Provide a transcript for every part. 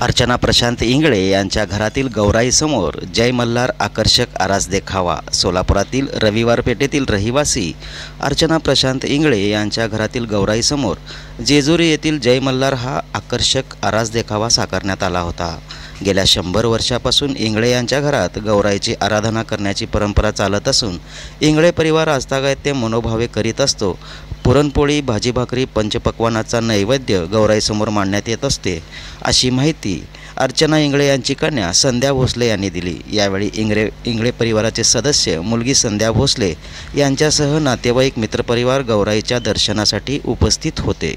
अर्चना प्रशांत इंगळे यांच्या घरातील गौराईसमोर जय मल्हार आकर्षक आरास देखावा। सोलापुरातील रविवार पेठेतील रहिवासी अर्चना प्रशांत इंगळे यांच्या घरातील गौराईसमोर जेजुरी येथील जय मल्हार हा आकर्षक आरास देखावा साकारण्यात आला होता। गेल्या 100 वर्षापासून इंगळे यांच्या घरात गौराईची आराधना करण्याची परंपरा चालत असून इंगळे परिवार आजतागायत ते मनोभावे करीत असतो। पुरणपोळी, भाजी भाकरी, पंचपक्वानाचा नैवेद्य गौराईसमोर मांडण्यात येत असते, अशी माहिती अर्चना इंगळे यांची कन्या संध्या भोसले यांनी दिली। यावेळी इंगळे परिवाराचे सदस्य मुलगी संध्या भोसले यांच्यासह नातेवाईक, मित्रपरिवार गौराईच्या दर्शनासाठी उपस्थित होते।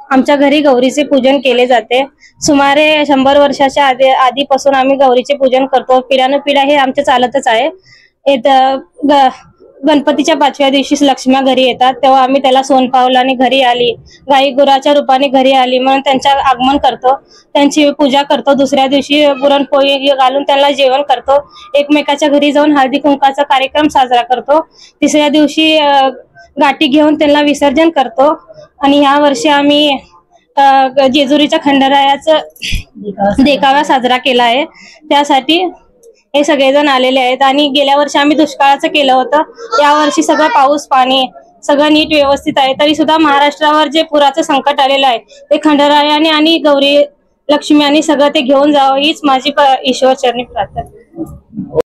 आमच्या घरी गौरीचे पूजन केले जाते। सुमारे 100 वर्षाच्या आधीपासून आम्ही गौरीचे पूजन करतो। पिढ्यानुपिढ्या हे आमचे चालतच आहे। गणपतीच्या 5व्या दिवशी लक्ष्म्या घरी येतात, तेव्हा आम्ही त्याला सोन पावलं आणि घरी आली, गाई गुराच्या रूपाने घरी आली म्हणून त्यांचे आगमन करतो, त्यांची पूजा करतो। दुसऱ्या दिवशी पुरणपोळी घालून त्यांना जेवण करतो, एकमेकाच्या घरी जाऊन हळदी कुंकाचा कार्यक्रम साजरा करतो। तिसऱ्या दिवशी गाठी घेऊन त्यांना विसर्जन करतो। आणि या वर्षी आम्ही जेजुरीच्या खंडरायाचा देखावा साजरा केला आहे, त्यासाठी हे सगळेजण आलेले आहेत। आणि गेल्या वर्षी आम्ही दुष्काळाचं केलं होतं, या वर्षी सगळं पाऊस पाणी सगळं नीट व्यवस्थित आहे। तरी सुद्धा महाराष्ट्रावर जे पुराचं संकट आलेलं आहे ते खंडरायाने आणि गौरी लक्ष्मी यांनी सगळं ते घेऊन जावं, हीच माझी ईश्वर चरणी प्रार्थना।